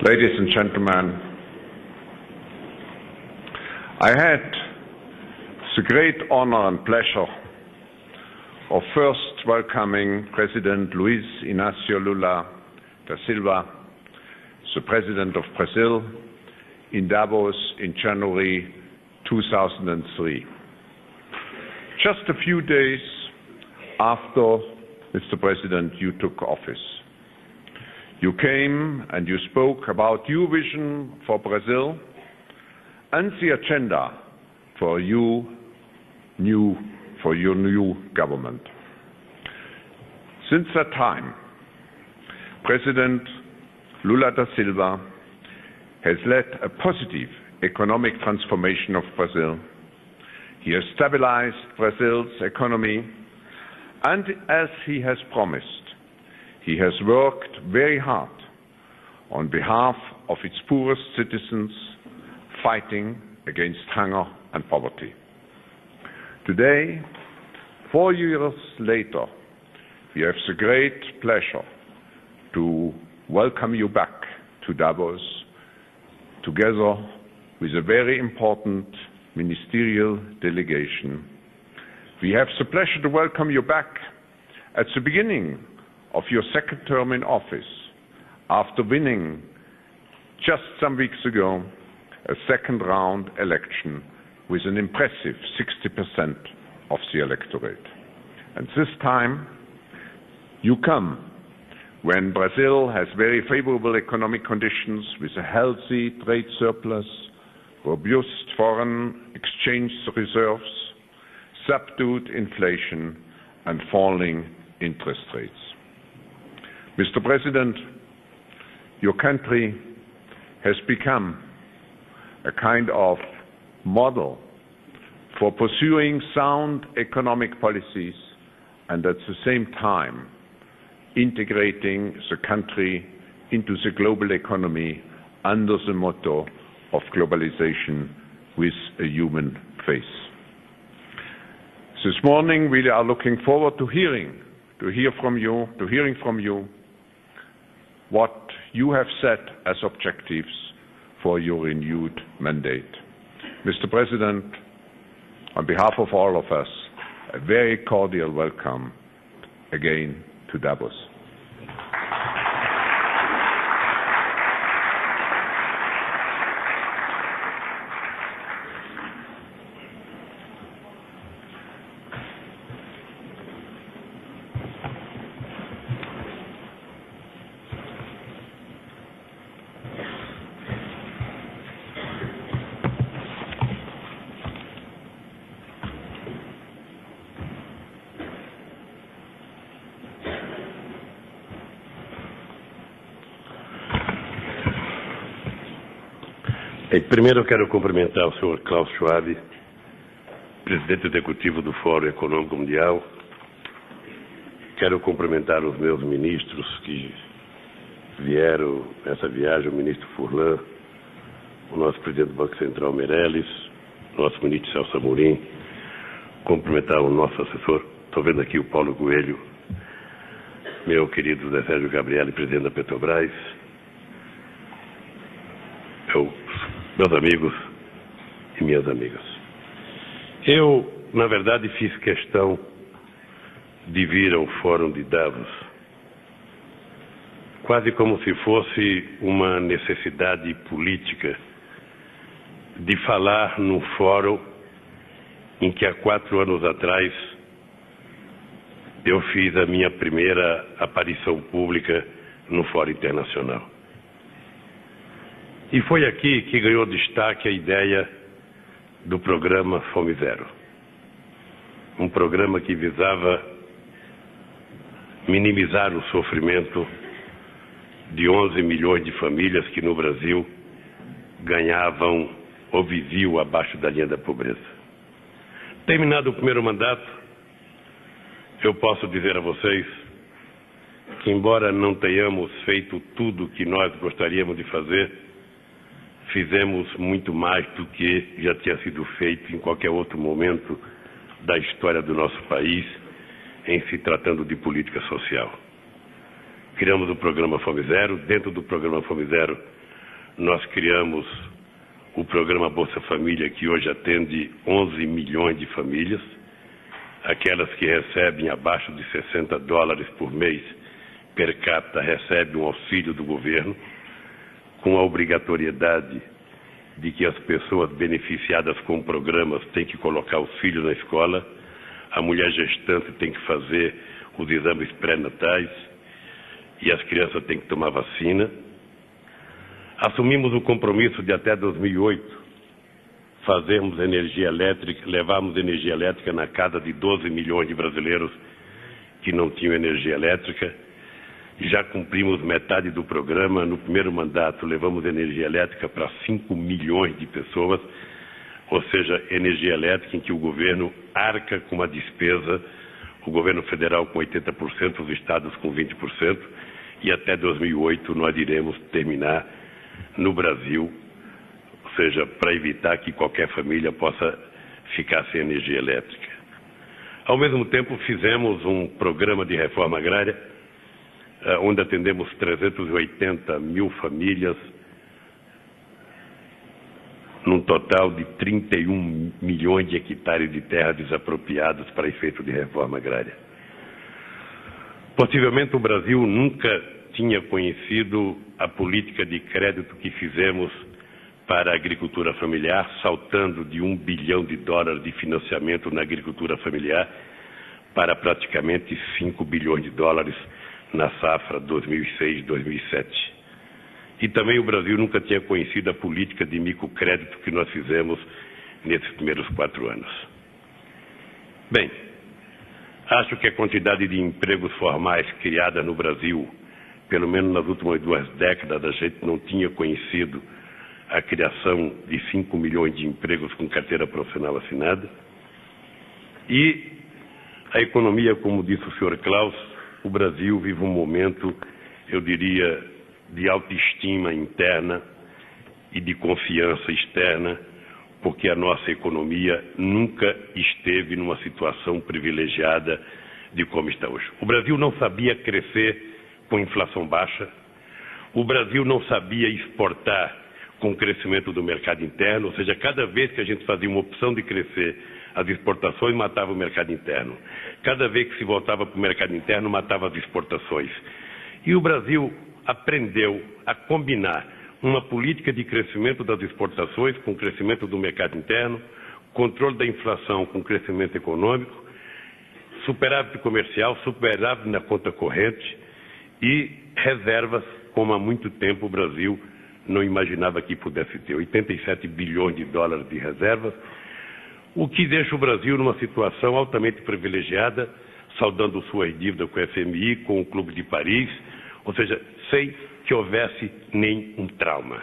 Ladies and gentlemen, I had the great honor and pleasure of first welcoming President Luiz Inácio Lula da Silva, the President of Brazil, in Davos in January 2003. Just a few days after, Mr. President, you took office. You came and you spoke about your vision for Brazil and the agenda for your new government. Since that time, President Lula da Silva has led a positive economic transformation of Brazil. He has stabilized Brazil's economy, and as he has promised, he has worked very hard on behalf of its poorest citizens, fighting against hunger and poverty. Today, 4 years later, we have the great pleasure to welcome you back to Davos, together with a very important ministerial delegation. We have the pleasure to welcome you back at the beginning of your second term in office, after winning just some weeks ago a second round election with an impressive 60% of the electorate. And this time, you come when Brazil has very favorable economic conditions with a healthy trade surplus, robust foreign exchange reserves, subdued inflation, and falling interest rates. Mr. President, your country has become a kind of model for pursuing sound economic policies and at the same time integrating the country into the global economy under the motto of globalization with a human face. This morning we are looking forward to hearing from you what you have set as objectives for your renewed mandate. Mr. President, on behalf of all of us, a very cordial welcome again to Davos. Primeiro, eu quero cumprimentar o Sr. Klaus Schwab, presidente executivo do Fórum Econômico Mundial. Quero cumprimentar os meus ministros que vieram nessa viagem, o ministro Furlan, o nosso presidente do Banco Central, Meirelles, o nosso ministro Celso Amorim, cumprimentar o nosso assessor, estou vendo aqui o Paulo Coelho, meu querido Zé Sérgio Gabrielli, presidente da Petrobras, meus amigos e minhas amigas. Eu, na verdade, fiz questão de vir ao Fórum de Davos, quase como se fosse uma necessidade política de falar num fórum em que há 4 anos atrás eu fiz a minha primeira aparição pública no Fórum Internacional. E foi aqui que ganhou destaque a ideia do programa Fome Zero. Um programa que visava minimizar o sofrimento de 11 milhões de famílias que no Brasil ganhavam ou viviam abaixo da linha da pobreza. Terminado o primeiro mandato, eu posso dizer a vocês que, embora não tenhamos feito tudo o que nós gostaríamos de fazer, fizemos muito mais do que já tinha sido feito em qualquer outro momento da história do nosso país, em se tratando de política social. Criamos o programa Fome Zero. Dentro do programa Fome Zero, nós criamos o programa Bolsa Família, que hoje atende 11 milhões de famílias, aquelas que recebem abaixo de $60 por mês per capita recebem um auxílio do governo, com a obrigatoriedade de que as pessoas beneficiadas com programas têm que colocar os filhos na escola, a mulher gestante tem que fazer os exames pré-natais e as crianças têm que tomar vacina. Assumimos o compromisso de até 2008 fazermos energia elétrica, levarmos energia elétrica na casa de 12 milhões de brasileiros que não tinham energia elétrica. Já cumprimos metade do programa. No primeiro mandato, levamos energia elétrica para 5 milhões de pessoas, ou seja, energia elétrica em que o governo arca com uma despesa, o governo federal com 80%, os estados com 20%, e até 2008 nós iremos terminar no Brasil, ou seja, para evitar que qualquer família possa ficar sem energia elétrica. Ao mesmo tempo, fizemos um programa de reforma agrária, onde atendemos 380 mil famílias, num total de 31 milhões de hectares de terra desapropriados para efeito de reforma agrária. Possivelmente o Brasil nunca tinha conhecido a política de crédito que fizemos para a agricultura familiar, saltando de $1 bilhão de financiamento na agricultura familiar para praticamente $5 bilhões na safra 2006-2007. E também o Brasil nunca tinha conhecido a política de microcrédito que nós fizemos nesses primeiros 4 anos. Bem, acho que a quantidade de empregos formais criada no Brasil, pelo menos nas últimas 2 décadas, a gente não tinha conhecido a criação de 5 milhões de empregos com carteira profissional assinada. E a economia, como disse o senhor Klaus, o Brasil vive um momento, eu diria, de autoestima interna e de confiança externa, porque a nossa economia nunca esteve numa situação privilegiada de como está hoje. O Brasil não sabia crescer com inflação baixa, o Brasil não sabia exportar com o crescimento do mercado interno, ou seja, cada vez que a gente fazia uma opção de crescer, as exportações matavam o mercado interno. Cada vez que se voltava para o mercado interno, matava as exportações. E o Brasil aprendeu a combinar uma política de crescimento das exportações com o crescimento do mercado interno, controle da inflação com o crescimento econômico, superávit comercial, superávit na conta corrente e reservas, como há muito tempo o Brasil não imaginava que pudesse ter, 87 bilhões de dólares de reservas, o que deixa o Brasil numa situação altamente privilegiada, saldando suas dívidas com o FMI, com o Clube de Paris, ou seja, sem que houvesse nem um trauma,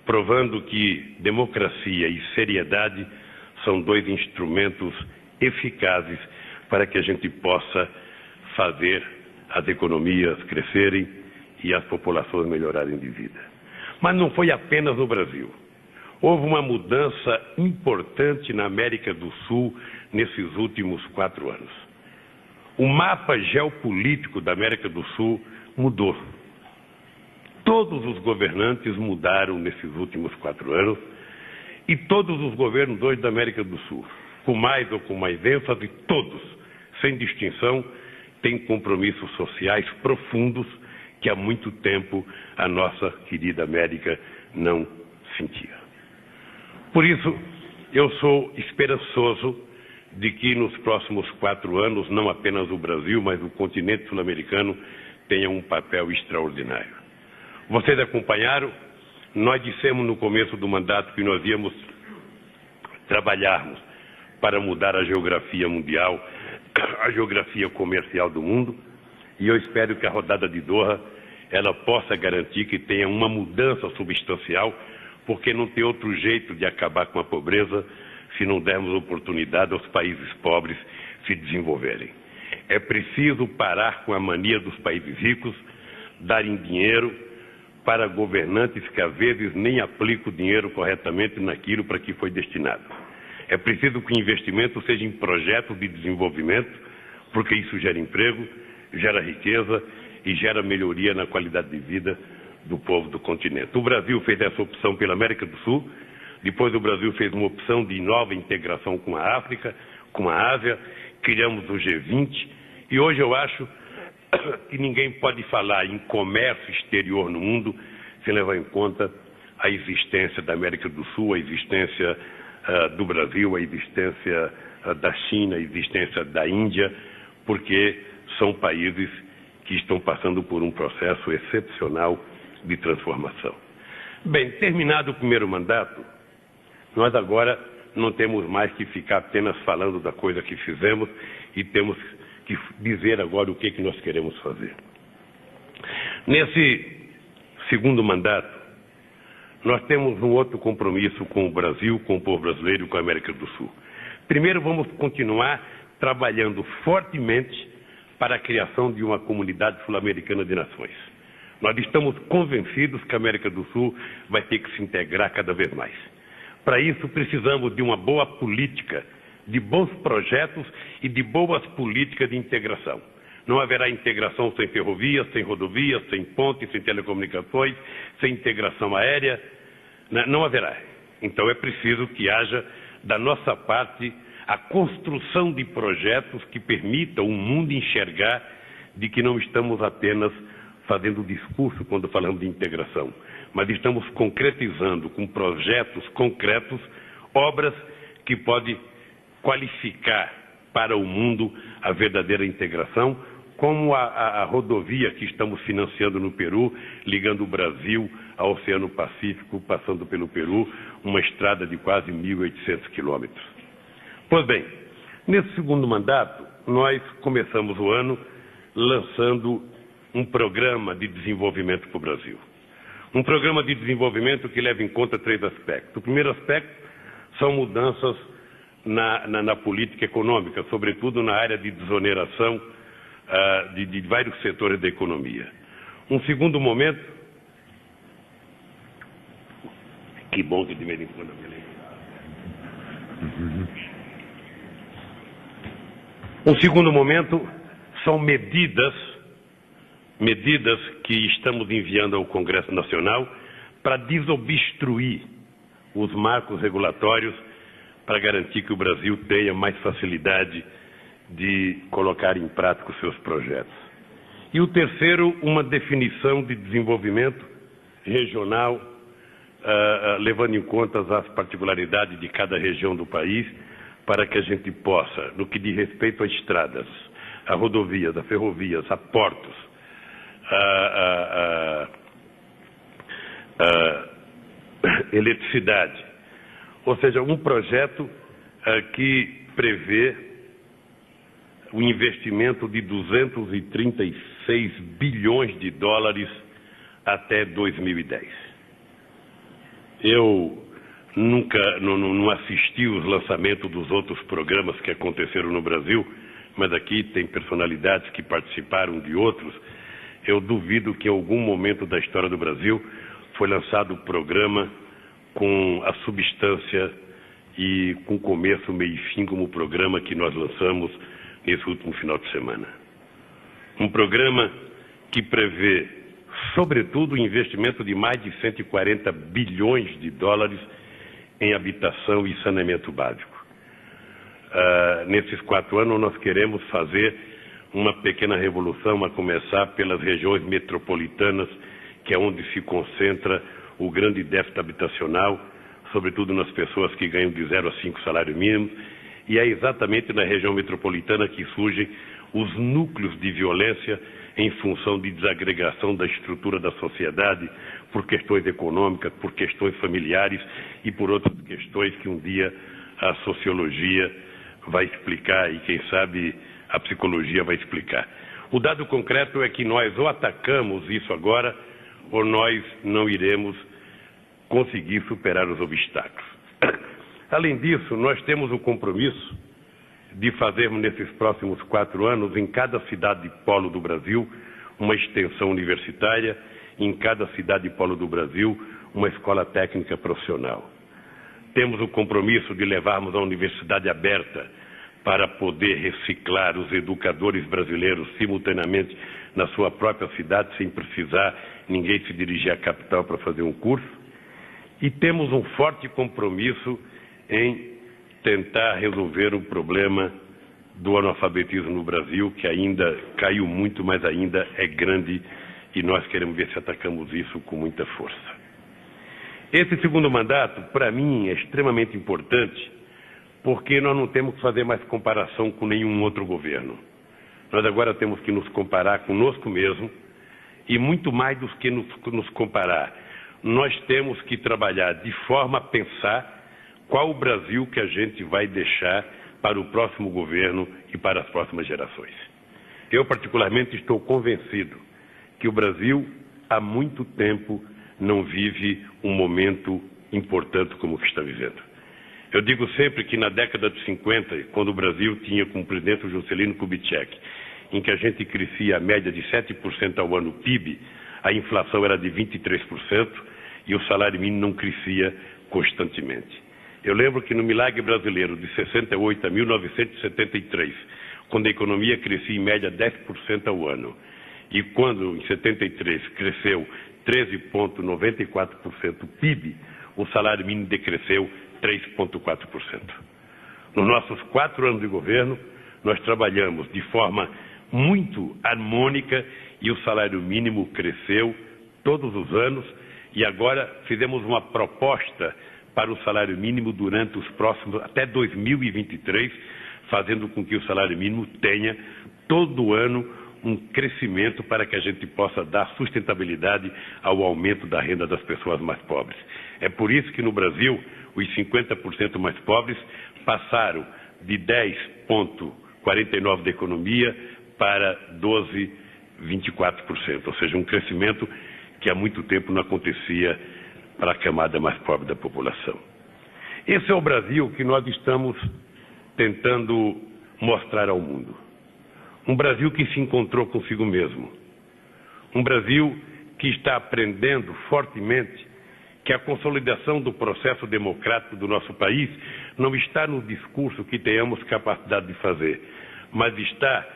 provando que democracia e seriedade são 2 instrumentos eficazes para que a gente possa fazer as economias crescerem e as populações melhorarem de vida. Mas não foi apenas no Brasil. Houve uma mudança importante na América do Sul nesses últimos 4 anos. O mapa geopolítico da América do Sul mudou. Todos os governantes mudaram nesses últimos 4 anos e todos os governos hoje da América do Sul, com mais ou com mais ênfase, todos, sem distinção, têm compromissos sociais profundos que há muito tempo a nossa querida América não sentia. Por isso, eu sou esperançoso de que nos próximos 4 anos, não apenas o Brasil, mas o continente sul-americano tenha um papel extraordinário. Vocês acompanharam, nós dissemos no começo do mandato que nós íamos trabalharmos para mudar a geografia mundial, a geografia comercial do mundo, e eu espero que a rodada de Doha ela possa garantir que tenha uma mudança substancial, porque não tem outro jeito de acabar com a pobreza se não dermos oportunidade aos países pobres se desenvolverem. É preciso parar com a mania dos países ricos, darem dinheiro para governantes que às vezes nem aplicam o dinheiro corretamente naquilo para que foi destinado. É preciso que o investimento seja em projetos de desenvolvimento, porque isso gera emprego, gera riqueza e gera melhoria na qualidade de vida do povo do continente. O Brasil fez essa opção pela América do Sul, depois o Brasil fez uma opção de nova integração com a África, com a Ásia, criamos o G20, e hoje eu acho que ninguém pode falar em comércio exterior no mundo sem levar em conta a existência da América do Sul, a existência do Brasil, a existência da China, a existência da Índia, porque são países que estão passando por um processo excepcional de transformação. Bem, terminado o primeiro mandato, nós agora não temos mais que ficar apenas falando da coisa que fizemos e temos que dizer agora o que nós queremos fazer. Nesse segundo mandato, nós temos um outro compromisso com o Brasil, com o povo brasileiro e com a América do Sul. Primeiro, vamos continuar trabalhando fortemente para a criação de uma comunidade sul-americana de nações. Nós estamos convencidos que a América do Sul vai ter que se integrar cada vez mais. Para isso, precisamos de uma boa política, de bons projetos e de boas políticas de integração. Não haverá integração sem ferrovias, sem rodovias, sem pontes, sem telecomunicações, sem integração aérea. Não haverá. Então é preciso que haja, da nossa parte, a construção de projetos que permitam o mundo enxergar de que não estamos apenas fazendo discurso quando falamos de integração, mas estamos concretizando com projetos concretos obras que podem qualificar para o mundo a verdadeira integração, como a rodovia que estamos financiando no Peru, ligando o Brasil ao Oceano Pacífico, passando pelo Peru, uma estrada de quase 1.800 quilômetros. Pois bem, nesse segundo mandato, nós começamos o ano lançando um programa de desenvolvimento para o Brasil. Um programa de desenvolvimento que leva em conta 3 aspectos. O primeiro aspecto são mudanças na política econômica, sobretudo na área de desoneração de vários setores da economia. Um segundo momento, que bom que de vez em quando eu me lembro. Um segundo momento são medidas que estamos enviando ao Congresso Nacional para desobstruir os marcos regulatórios para garantir que o Brasil tenha mais facilidade de colocar em prática os seus projetos. E o terceiro, uma definição de desenvolvimento regional, levando em conta as particularidades de cada região do país, para que a gente possa, no que diz respeito a estradas, a rodovias, a ferrovias, a portos, eletricidade, ou seja, um projeto que prevê o investimento de 236 bilhões de dólares até 2010. Eu nunca não assisti os lançamentos dos outros programas que aconteceram no Brasil, mas aqui tem personalidades que participaram de outros. Eu duvido que em algum momento da história do Brasil foi lançado um programa com a substância e com começo, meio e fim, como o programa que nós lançamos nesse último final de semana. Um programa que prevê, sobretudo, o investimento de mais de 140 bilhões de dólares em habitação e saneamento básico. Nesses 4 anos, nós queremos fazer uma pequena revolução, a começar pelas regiões metropolitanas, que é onde se concentra o grande déficit habitacional, sobretudo nas pessoas que ganham de 0 a 5 salários mínimos, e é exatamente na região metropolitana que surgem os núcleos de violência em função de desagregação da estrutura da sociedade, por questões econômicas, por questões familiares e por outras questões que um dia a sociologia vai explicar e, quem sabe, a psicologia vai explicar. O dado concreto é que nós ou atacamos isso agora ou nós não iremos conseguir superar os obstáculos. Além disso, nós temos o compromisso de fazermos nesses próximos 4 anos, em cada cidade polo do Brasil, uma extensão universitária, em cada cidade polo do Brasil, uma escola técnica profissional. Temos o compromisso de levarmos a universidade aberta para poder reciclar os educadores brasileiros simultaneamente na sua própria cidade, sem precisar ninguém se dirigir à capital para fazer um curso, e temos um forte compromisso em tentar resolver o problema do analfabetismo no Brasil, que ainda caiu muito, mas ainda é grande, e nós queremos ver se atacamos isso com muita força. Esse segundo mandato, para mim, é extremamente importante, porque nós não temos que fazer mais comparação com nenhum outro governo. Nós agora temos que nos comparar conosco mesmo, e muito mais do que nos comparar, nós temos que trabalhar de forma a pensar qual o Brasil que a gente vai deixar para o próximo governo e para as próximas gerações. Eu, particularmente, estou convencido que o Brasil, há muito tempo, não vive um momento importante como o que está vivendo. Eu digo sempre que na década de 50, quando o Brasil tinha como presidente o Juscelino Kubitschek, em que a gente crescia a média de 7% ao ano PIB, a inflação era de 23% e o salário mínimo não crescia constantemente. Eu lembro que no milagre brasileiro de 68 a 1973, quando a economia crescia em média 10% ao ano, e quando em 73 cresceu 13,94% o PIB, o salário mínimo decresceu 3,4%. Nos nossos 4 anos de governo, nós trabalhamos de forma muito harmônica e o salário mínimo cresceu todos os anos, e agora fizemos uma proposta para o salário mínimo durante os próximos, até 2023, fazendo com que o salário mínimo tenha todo ano um crescimento para que a gente possa dar sustentabilidade ao aumento da renda das pessoas mais pobres. É por isso que no Brasil, os 50% mais pobres passaram de 10,49% da economia para 12,24%, ou seja, um crescimento que há muito tempo não acontecia para a camada mais pobre da população. Esse é o Brasil que nós estamos tentando mostrar ao mundo. Um Brasil que se encontrou consigo mesmo. Um Brasil que está aprendendo fortemente que a consolidação do processo democrático do nosso país não está no discurso que tenhamos capacidade de fazer, mas está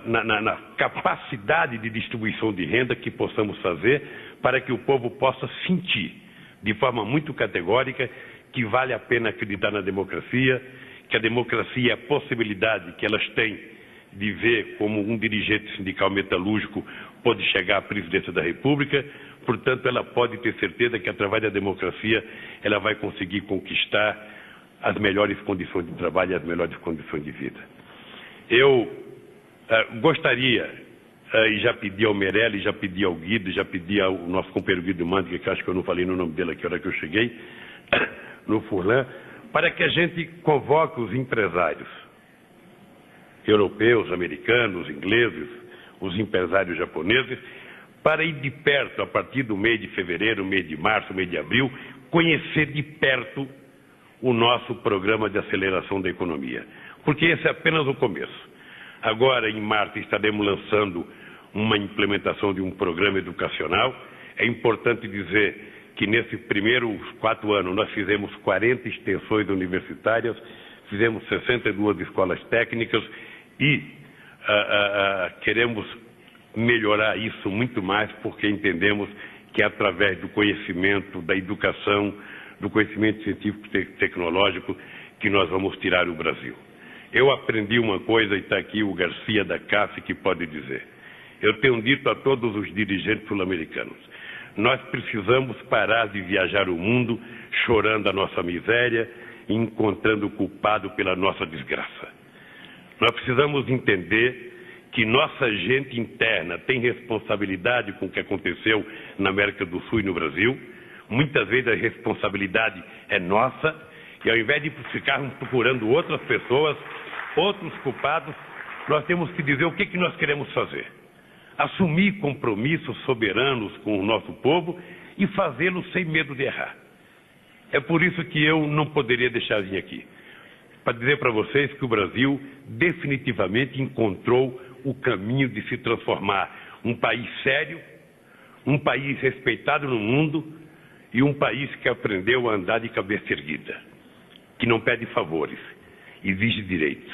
na capacidade de distribuição de renda que possamos fazer para que o povo possa sentir de forma muito categórica que vale a pena acreditar na democracia, que a democracia é a possibilidade que elas têm de ver como um dirigente sindical metalúrgico pode chegar à presidência da República. Portanto, ela pode ter certeza que, através da democracia, ela vai conseguir conquistar as melhores condições de trabalho e as melhores condições de vida. Eu gostaria, e já pedi ao Meirelles, já pedi ao Guido, já pedi ao nosso companheiro Guido Mantega, que acho que eu não falei no nome dele aqui na hora que eu cheguei, no Furlan, para que a gente convoque os empresários europeus, americanos, ingleses, os empresários japoneses, para ir de perto, a partir do mês de fevereiro, mês de março, mês de abril, conhecer de perto o nosso programa de aceleração da economia. Porque esse é apenas o começo. Agora, em março, estaremos lançando uma implementação de um programa educacional. É importante dizer que nesses primeiros 4 anos nós fizemos 40 extensões universitárias, fizemos 62 escolas técnicas e queremos melhorar isso muito mais, porque entendemos que é através do conhecimento, da educação, do conhecimento científico e tecnológico que nós vamos tirar o Brasil. Eu aprendi uma coisa, e está aqui o Garcia da CAF que pode dizer. Eu tenho dito a todos os dirigentes sul-americanos, nós precisamos parar de viajar o mundo chorando a nossa miséria e encontrando o culpado pela nossa desgraça. Nós precisamos entender que nossa gente interna tem responsabilidade com o que aconteceu na América do Sul e no Brasil. Muitas vezes a responsabilidade é nossa, e ao invés de ficarmos procurando outras pessoas, outros culpados, nós temos que dizer o que nós queremos fazer. Assumir compromissos soberanos com o nosso povo e fazê-lo sem medo de errar. É por isso que eu não poderia deixar de vir aqui, para dizer para vocês que o Brasil definitivamente encontrou o caminho de se transformar um país sério, um país respeitado no mundo e um país que aprendeu a andar de cabeça erguida, que não pede favores, exige direitos.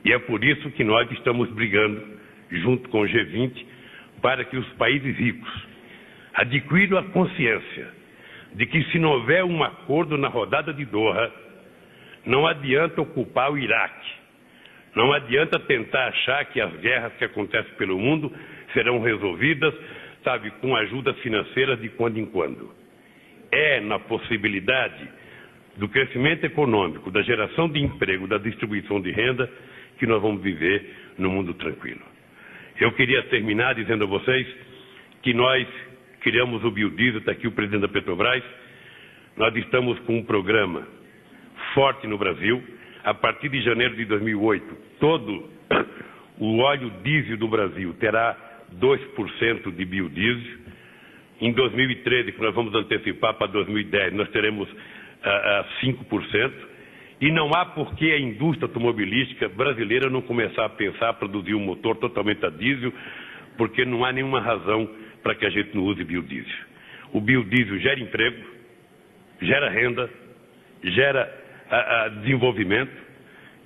E é por isso que nós estamos brigando, junto com o G20, para que os países ricos adquiro a consciência de que se não houver um acordo na rodada de Doha, não adianta ocupar o Iraque, não adianta tentar achar que as guerras que acontecem pelo mundo serão resolvidas, sabe, com ajudas financeiras de quando em quando. É na possibilidade do crescimento econômico, da geração de emprego, da distribuição de renda, que nós vamos viver num mundo tranquilo. Eu queria terminar dizendo a vocês que nós criamos o biodiesel, está aqui o presidente da Petrobras, nós estamos com um programa forte no Brasil. A partir de janeiro de 2008, todo o óleo diesel do Brasil terá 2% de biodiesel. Em 2013, que nós vamos antecipar para 2010, nós teremos 5%. E não há por que a indústria automobilística brasileira não começar a pensar a produzir um motor totalmente a diesel, porque não há nenhuma razão para que a gente não use biodiesel. O biodiesel gera emprego, gera renda, gera desenvolvimento,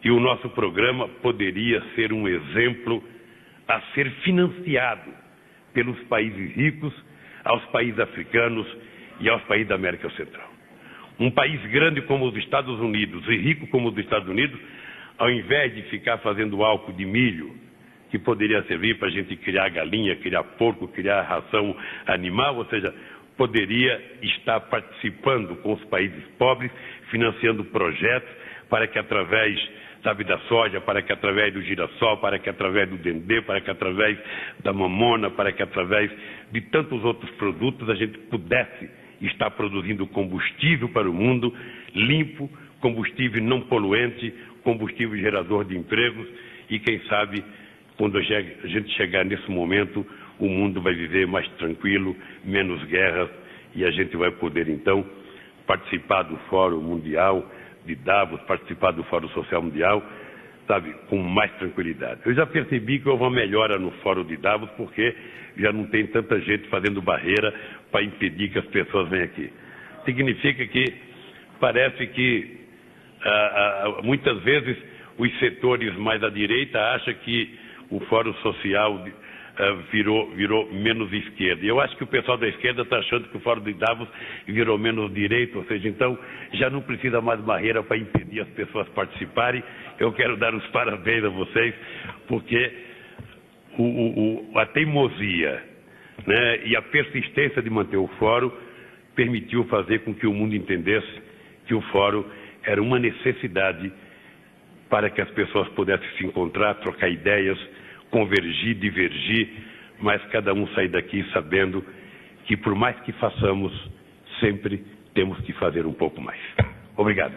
e o nosso programa poderia ser um exemplo a ser financiado pelos países ricos, aos países africanos e aos países da América Central. Um país grande como os Estados Unidos e rico como os Estados Unidos, ao invés de ficar fazendo álcool de milho, que poderia servir para a gente criar galinha, criar porco, criar ração animal, ou seja, poderia estar participando com os países pobres, financiando projetos para que através, sabe, da soja, para que através do girassol, para que através do dendê, para que através da mamona, para que através de tantos outros produtos a gente pudesse estar produzindo combustível para o mundo, limpo, combustível não poluente, combustível gerador de empregos, e quem sabe, quando a gente chegar nesse momento, o mundo vai viver mais tranquilo, menos guerras, e a gente vai poder então participar do Fórum Mundial de Davos, participar do Fórum Social Mundial, sabe, com mais tranquilidade. Eu já percebi que houve uma melhora no Fórum de Davos, porque já não tem tanta gente fazendo barreira para impedir que as pessoas venham aqui. Significa que parece que muitas vezes os setores mais à direita acham que o Fórum Social virou menos esquerda. E eu acho que o pessoal da esquerda está achando que o Fórum de Davos virou menos direito, ou seja, então já não precisa mais barreira para impedir as pessoas participarem. Eu quero dar os parabéns a vocês, porque a teimosia, né, e a persistência de manter o Fórum permitiu fazer com que o mundo entendesse que o Fórum era uma necessidade para que as pessoas pudessem se encontrar, trocar ideias, convergir, divergir, mas cada um sair daqui sabendo que, por mais que façamos, sempre temos que fazer um pouco mais. Obrigado.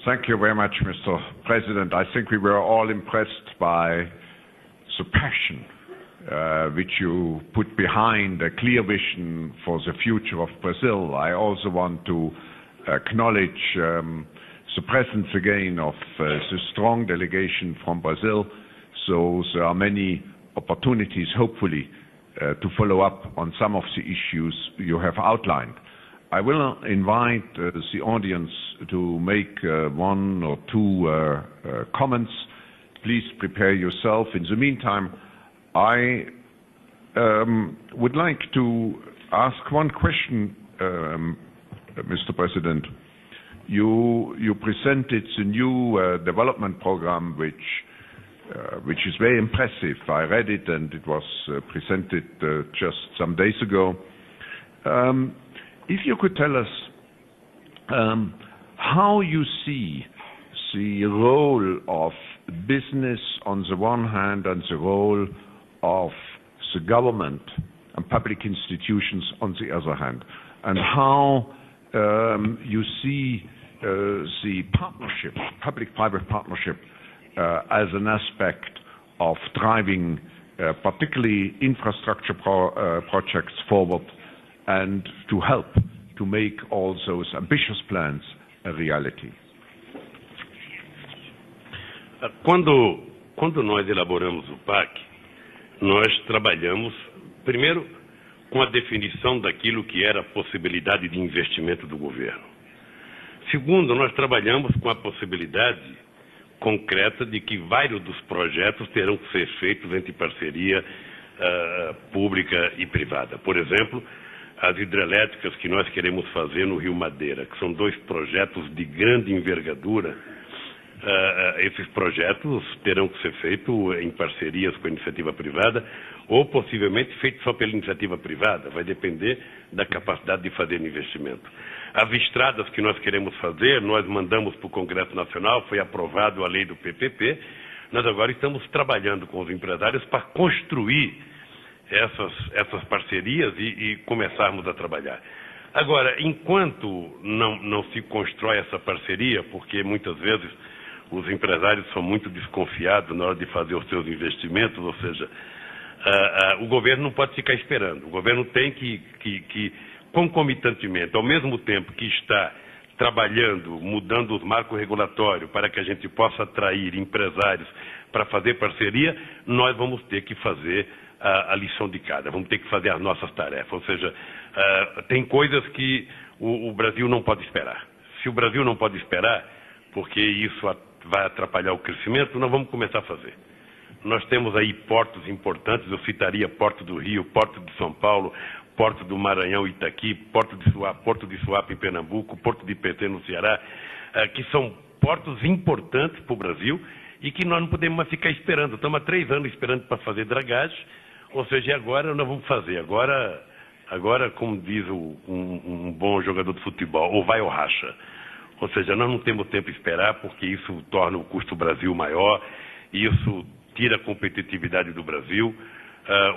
Thank you very much, Mr. President. I think we were all impressed by the passion which you put behind a clear vision for the future of Brazil. I also want to acknowledge the presence again of the strong delegation from Brazil. So there are many opportunities, hopefully, to follow up on some of the issues you have outlined. I will invite the audience to make one or two comments. Please prepare yourself. In the meantime, I would like to ask one question, Mr. President. You presented the new development program, which is very impressive. I read it, and it was presented just some days ago. If you could tell us how you see the role of business on the one hand and the role of the government and public institutions on the other hand, and how you see the partnership, public-private partnership, as an aspect of driving particularly infrastructure projects forward, and to help to make all those ambitious plans a reality. Quando nós elaboramos o PAC, nós trabalhamos, primeiro, com a definição daquilo que era a possibilidade de investimento do governo. Segundo, nós trabalhamos com a possibilidade concreta de que vários dos projetos terão que ser feitos entre parceria pública e privada. Por exemplo, as hidrelétricas que nós queremos fazer no Rio Madeira, que são 2 projetos de grande envergadura. Esses projetos terão que ser feitos em parcerias com a iniciativa privada ou possivelmente feitos só pela iniciativa privada, vai depender da capacidade de fazer investimento. As estradas que nós queremos fazer, nós mandamos para o Congresso Nacional, foi aprovado a lei do PPP, nós agora estamos trabalhando com os empresários para construir essas parcerias e começarmos a trabalhar. Agora, enquanto não se constrói essa parceria, porque muitas vezes os empresários são muito desconfiados na hora de fazer os seus investimentos, ou seja, o governo não pode ficar esperando. O governo tem que concomitantemente, ao mesmo tempo que está trabalhando, mudando os marcos regulatórios para que a gente possa atrair empresários para fazer parceria, nós vamos ter que fazer a lição de casa, vamos ter que fazer as nossas tarefas. Ou seja, tem coisas que o Brasil não pode esperar. Se o Brasil não pode esperar, porque isso vai atrapalhar o crescimento, nós vamos começar a fazer. Nós temos aí portos importantes, eu citaria Porto do Rio, Porto de São Paulo, Porto do Maranhão, Itaqui, Porto de Suape em Pernambuco, Porto de PT no Ceará, que são portos importantes para o Brasil e que nós não podemos mais ficar esperando. Estamos há 3 anos esperando para fazer dragagem, ou seja, agora nós vamos fazer. Agora como diz um bom jogador de futebol, ou vai ou racha. Ou seja, nós não temos tempo de esperar porque isso torna o custo do Brasil maior, isso tira a competitividade do Brasil.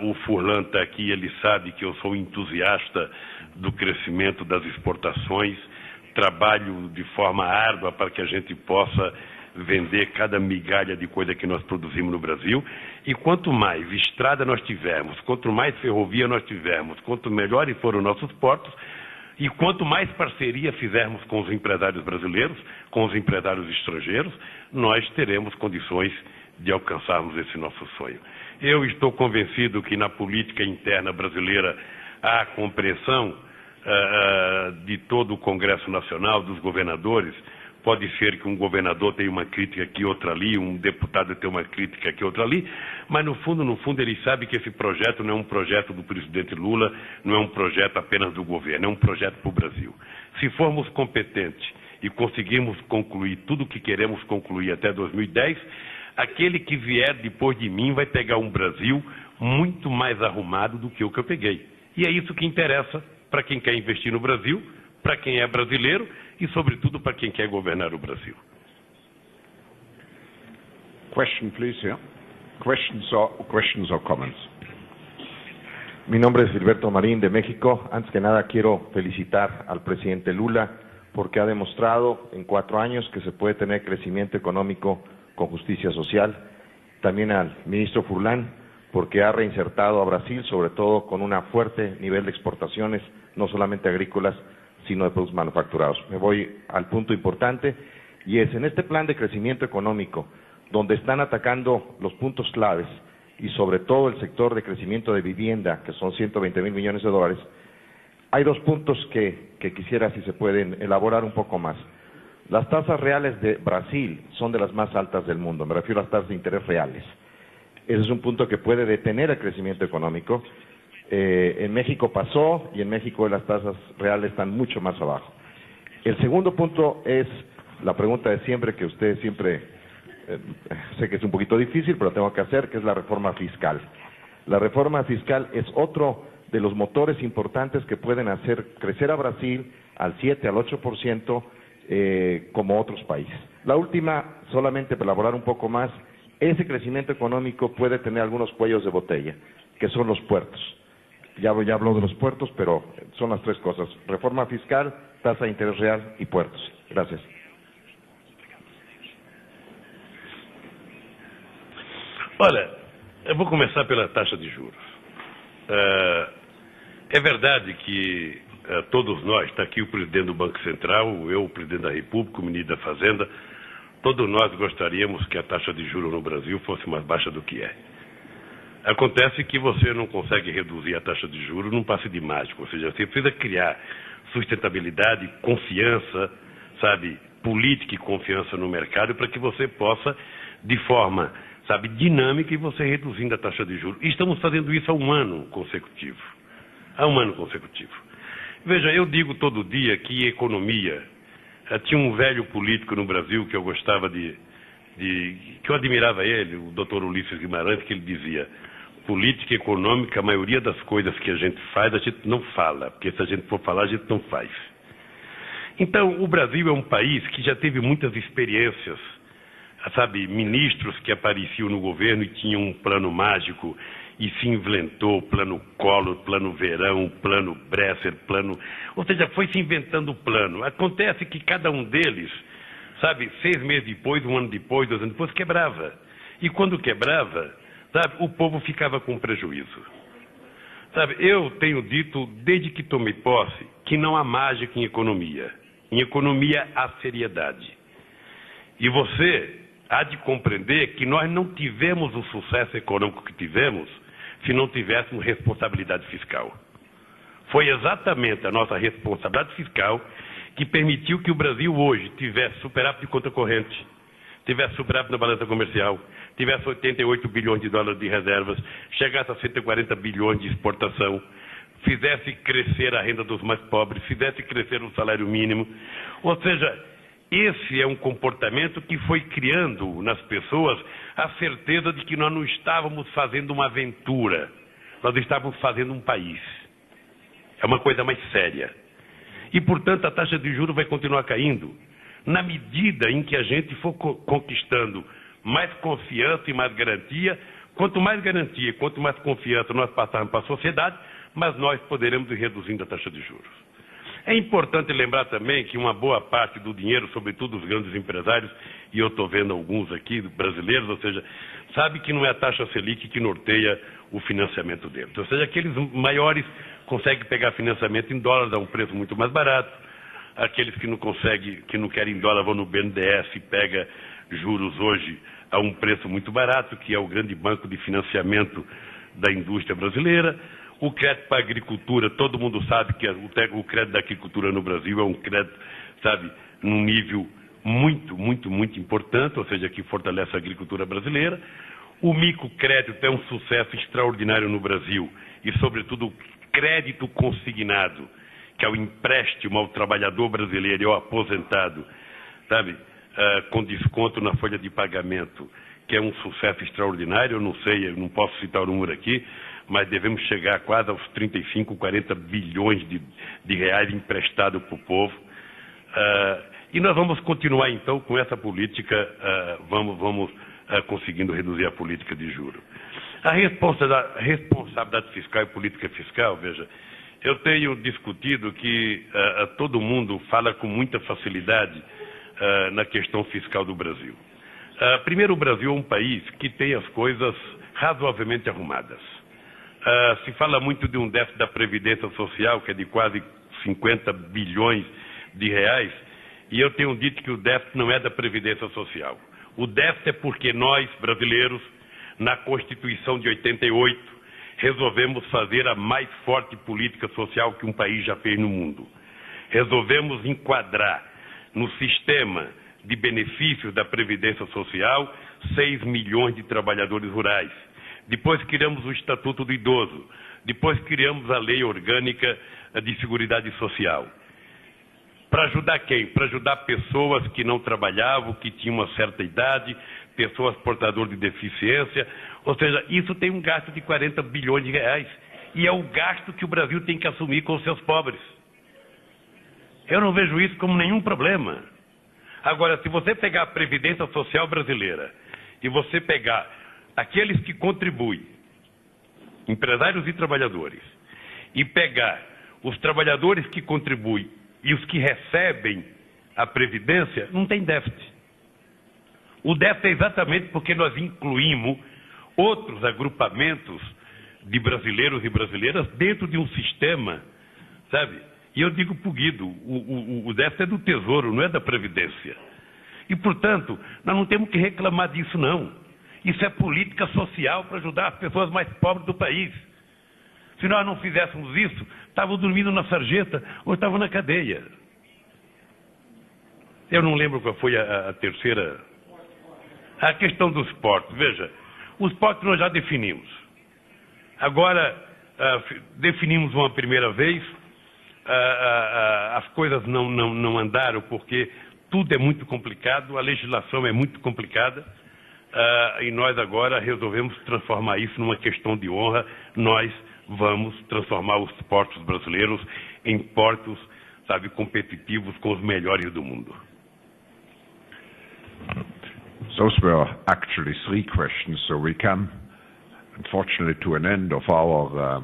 O Furlan está aqui, ele sabe que eu sou entusiasta do crescimento das exportações, trabalho de forma árdua para que a gente possa vender cada migalha de coisa que nós produzimos no Brasil. E quanto mais estrada nós tivermos, quanto mais ferrovia nós tivermos, quanto melhores forem os nossos portos, e quanto mais parceria fizermos com os empresários brasileiros, com os empresários estrangeiros, nós teremos condições de alcançarmos esse nosso sonho. Eu estou convencido que na política interna brasileira há a compreensão de todo o Congresso Nacional, dos governadores. Pode ser que um governador tenha uma crítica aqui, outra ali, um deputado tenha uma crítica aqui, outra ali, mas no fundo, ele sabe que esse projeto não é um projeto do presidente Lula, não é um projeto apenas do governo, é um projeto para o Brasil. Se formos competentes e conseguirmos concluir tudo o que queremos concluir até 2010, aquele que vier depois de mim vai pegar um Brasil muito mais arrumado do que o que eu peguei. E é isso que interessa para quem quer investir no Brasil, para quem é brasileiro e, sobretudo, para quem quer governar o Brasil. Question, please, yeah. Questions or comments? Mi nombre es Gilberto Marín, de México. Antes que nada, quiero felicitar al presidente Lula porque ha demostrado en 4 años que se puede tener crecimiento económico con justicia social. También al ministro Furlan, porque ha reinsertado a Brasil, sobre todo con un fuerte nivel de exportaciones, no solamente agrícolas, sino de productos manufacturados. Me voy al punto importante, y es en este plan de crecimiento económico, donde están atacando los puntos claves, y sobre todo el sector de crecimiento de vivienda, que son 120,000 millones de dólares, hay 2 puntos que quisiera, si se pueden, elaborar un poco más. Las tasas reales de Brasil son de las más altas del mundo, me refiero a las tasas de interés reales. Ese es un punto que puede detener el crecimiento económico. En México pasó, y en México las tasas reales están mucho más abajo. El segundo punto es la pregunta de siempre, que usted siempre, sé que es un poquito difícil, pero tengo que hacer, que es la reforma fiscal. La reforma fiscal es otro de los motores importantes que pueden hacer crecer a Brasil al 7, al 8%, como otros países. La última, solamente para elaborar un poco más, ese crecimiento económico puede tener algunos cuellos de botella, que son los puertos. Ya habló de los puertos, pero son las 3 cosas: reforma fiscal, tasa de interés real y puertos. Gracias. Olha, eu vou começar pela taxa de juros. É verdade que todos nós, está aqui o presidente do Banco Central, eu, o presidente da República, o ministro da Fazenda, todos nós gostaríamos que a taxa de juros no Brasil fosse mais baixa do que é. Acontece que você não consegue reduzir a taxa de juros num passe de mágica, ou seja, você precisa criar sustentabilidade, confiança, sabe, política e confiança no mercado para que você possa, de forma, sabe, dinâmica, e você reduzindo a taxa de juros. E estamos fazendo isso há um ano consecutivo. Há um ano consecutivo. Veja, eu digo todo dia que economia... Tinha um velho político no Brasil que eu gostava que eu admirava ele, o Dr. Ulisses Guimarães, que ele dizia: política econômica, a maioria das coisas que a gente faz, a gente não fala, porque se a gente for falar, a gente não faz. Então, o Brasil é um país que já teve muitas experiências, sabe, ministros que apareciam no governo e tinham um plano mágico, e se inventou o plano Collor, plano Verão, plano Bresser, plano... Ou seja, foi se inventando o plano. Acontece que cada um deles, sabe, 6 meses depois, 1 ano depois, 2 anos depois, quebrava. E quando quebrava, sabe, o povo ficava com prejuízo. Sabe, eu tenho dito, desde que tomei posse, que não há mágica em economia. Em economia há seriedade. E você há de compreender que nós não tivemos o sucesso econômico que tivemos se não tivéssemos responsabilidade fiscal. Foi exatamente a nossa responsabilidade fiscal que permitiu que o Brasil hoje tivesse superávit de conta corrente, tivesse superávit na balança comercial, tivesse 88 bilhões de dólares de reservas, chegasse a 140 bilhões de exportação, fizesse crescer a renda dos mais pobres, fizesse crescer o salário mínimo. Ou seja, esse é um comportamento que foi criando nas pessoas a certeza de que nós não estávamos fazendo uma aventura, nós estávamos fazendo um país. É uma coisa mais séria. E, portanto, a taxa de juros vai continuar caindo na medida em que a gente for conquistando mais confiança e mais garantia. Quanto mais garantia, quanto mais confiança nós passarmos para a sociedade, mas nós poderemos ir reduzindo a taxa de juros. É importante lembrar também que uma boa parte do dinheiro, sobretudo os grandes empresários, e eu estou vendo alguns aqui, brasileiros, ou seja, sabe que não é a taxa Selic que norteia o financiamento deles. Ou seja, aqueles maiores conseguem pegar financiamento em dólares a um preço muito mais barato, aqueles que não conseguem, que não querem em dólar, vão no BNDES e pega juros hoje a um preço muito barato, que é o grande banco de financiamento da indústria brasileira. O crédito para a agricultura, todo mundo sabe que o crédito da agricultura no Brasil é um crédito, sabe, num nível muito importante, ou seja, que fortalece a agricultura brasileira. O microcrédito é um sucesso extraordinário no Brasil e, sobretudo, o crédito consignado, que é o empréstimo ao trabalhador brasileiro e ao aposentado, sabe, com desconto na folha de pagamento, que é um sucesso extraordinário. Eu não sei, eu não posso citar o número aqui, mas devemos chegar quase aos 35, 40 bilhões de reais emprestados para o povo. E nós vamos continuar, então, com essa política, vamos conseguindo reduzir a política de juros. A responsabilidade fiscal e política fiscal, veja, eu tenho discutido que todo mundo fala com muita facilidade na questão fiscal do Brasil. Primeiro, o Brasil é um país que tem as coisas razoavelmente arrumadas. Se fala muito de um déficit da Previdência Social, que é de quase 50 bilhões de reais, e eu tenho dito que o déficit não é da Previdência Social. O déficit é porque nós, brasileiros, na Constituição de 88, resolvemos fazer a mais forte política social que um país já fez no mundo. Resolvemos enquadrar no sistema de benefícios da Previdência Social 6 milhões de trabalhadores rurais. Depois criamos o Estatuto do Idoso. Depois criamos a Lei Orgânica de Seguridade Social. Para ajudar quem? Para ajudar pessoas que não trabalhavam, que tinham uma certa idade, pessoas portadoras de deficiência. Ou seja, isso tem um gasto de 40 bilhões de reais. E é o gasto que o Brasil tem que assumir com os seus pobres. Eu não vejo isso como nenhum problema. Agora, se você pegar a Previdência Social brasileira e você pegar aqueles que contribuem, empresários e trabalhadores, e pegar os trabalhadores que contribuem e os que recebem a Previdência, não tem déficit. O déficit é exatamente porque nós incluímos outros agrupamentos de brasileiros e brasileiras dentro de um sistema, sabe? E eu digo para o Guido, o déficit é do Tesouro, não é da Previdência. E, portanto, nós não temos que reclamar disso, não. Isso é política social para ajudar as pessoas mais pobres do país. Se nós não fizéssemos isso, estavam dormindo na sarjeta ou estavam na cadeia. Eu não lembro qual foi a terceira. A questão dos portos. Veja, os portos nós já definimos. Agora, definimos uma primeira vez, as coisas não andaram porque tudo é muito complicado, a legislação é muito complicada, e nós agora resolvemos transformar isso numa questão de honra. Nós vamos transformar os portos brasileiros em portos, sabe, competitivos com os melhores do mundo. Those were actually 3 questions, so we come, unfortunately, to an end of our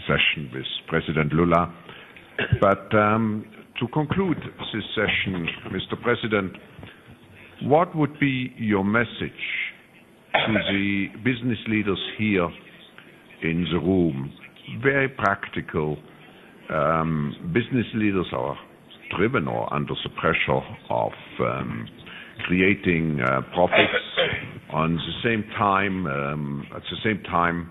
session with President Lula. But to conclude this session, Mr. President, what would be your message to the business leaders here in the room? Very practical. Business leaders are driven or under the pressure of creating profits. At the same time,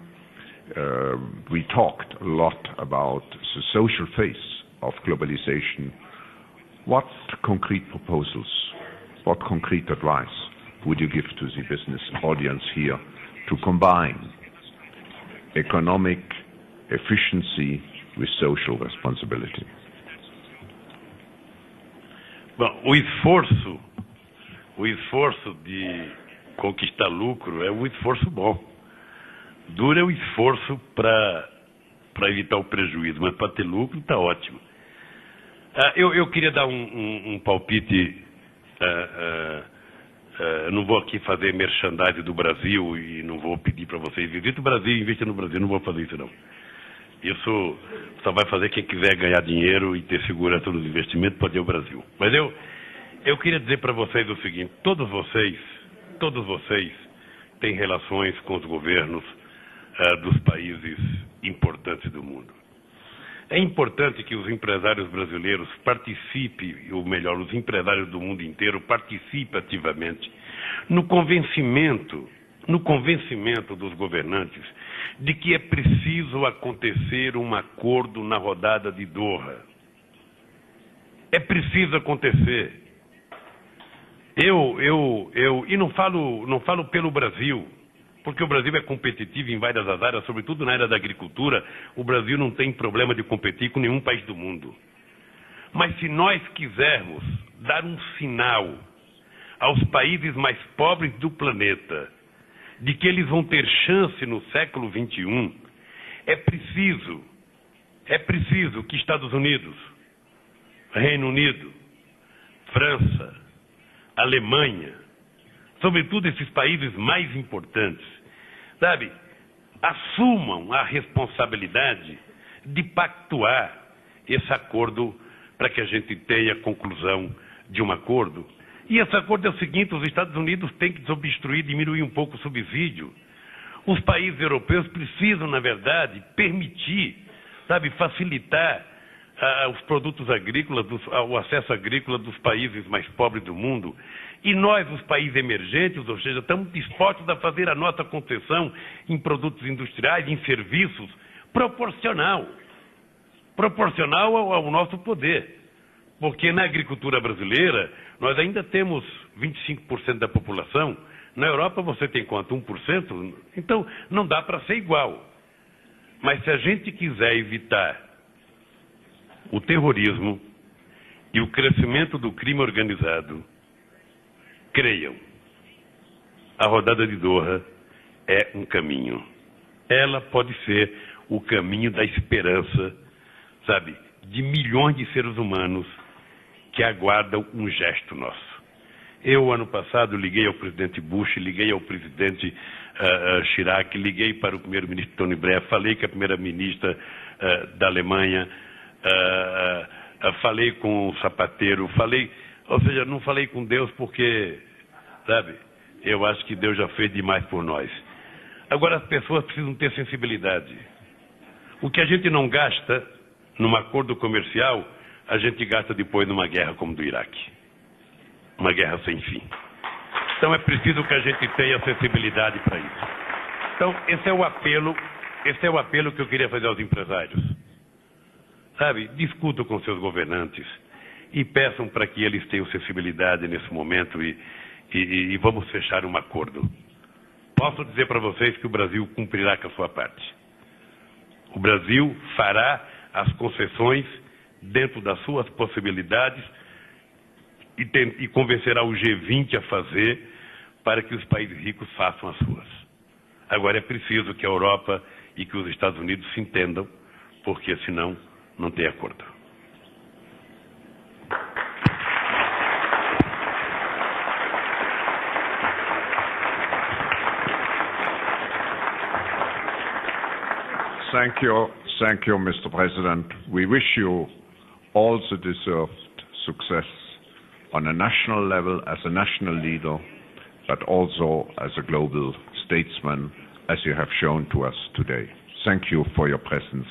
we talked a lot about the social face of globalization. What concrete proposals, what concrete advice would you give to the business audience here to combine economic efficiency with social responsibility? Bom, o esforço de conquistar lucro é um esforço bom. Duro é o esforço para evitar o prejuízo, mas para ter lucro está ótimo. Eu queria dar um palpite. Não vou aqui fazer merchandising do Brasil e não vou pedir para vocês visitem o Brasil e investir no Brasil. Não vou fazer isso, não. Isso só vai fazer quem quiser ganhar dinheiro e ter segurança nos investimentos, pode ir ao Brasil. Mas eu queria dizer para vocês o seguinte: todos vocês têm relações com os governos dos países importantes do mundo. É importante que os empresários brasileiros participem, ou melhor, os empresários do mundo inteiro participem ativamente no convencimento dos governantes de que é preciso acontecer um acordo na rodada de Doha. É preciso acontecer. E não falo pelo Brasil, porque o Brasil é competitivo em várias áreas, sobretudo na área da agricultura. O Brasil não tem problema de competir com nenhum país do mundo. Mas se nós quisermos dar um sinal aos países mais pobres do planeta de que eles vão ter chance no século XXI, é preciso que Estados Unidos, Reino Unido, França, Alemanha, sobretudo esses países mais importantes, sabe, assumam a responsabilidade de pactuar esse acordo para que a gente tenha a conclusão de um acordo. E esse acordo é o seguinte: os Estados Unidos têm que desobstruir, diminuir um pouco o subsídio. Os países europeus precisam, na verdade, permitir, sabe, facilitar os produtos agrícolas, o acesso agrícola dos países mais pobres do mundo. E nós, os países emergentes, ou seja, estamos dispostos a fazer a nossa concessão em produtos industriais, em serviços, proporcional ao nosso poder. Porque na agricultura brasileira, nós ainda temos 25% da população. Na Europa você tem quanto? 1%? Então, não dá para ser igual. Mas se a gente quiser evitar o terrorismo e o crescimento do crime organizado, creiam, a rodada de Doha é um caminho. Ela pode ser o caminho da esperança, sabe, de milhões de seres humanos que aguardam um gesto nosso. Eu, ano passado, liguei ao presidente Bush, liguei ao presidente Chirac, liguei para o primeiro-ministro Tony Blair, falei com a primeira-ministra da Alemanha, falei com o Zapatero, ou seja, não falei com Deus porque, sabe, eu acho que Deus já fez demais por nós. Agora as pessoas precisam ter sensibilidade. O que a gente não gasta num acordo comercial, a gente gasta depois numa guerra como do Iraque. Uma guerra sem fim. Então é preciso que a gente tenha sensibilidade para isso. Então esse é o apelo que eu queria fazer aos empresários. Sabe, discutam com seus governantes e peçam para que eles tenham sensibilidade nesse momento e vamos fechar um acordo. Posso dizer para vocês que o Brasil cumprirá com a sua parte. O Brasil fará as concessões dentro das suas possibilidades e convencerá o G20 a fazer para que os países ricos façam as suas. Agora é preciso que a Europa e que os Estados Unidos se entendam, porque senão não tem acordo. Thank you, Mr. President. We wish you all the deserved success on a national level as a national leader, but also as a global statesman, as you have shown to us today. Thank you for your presence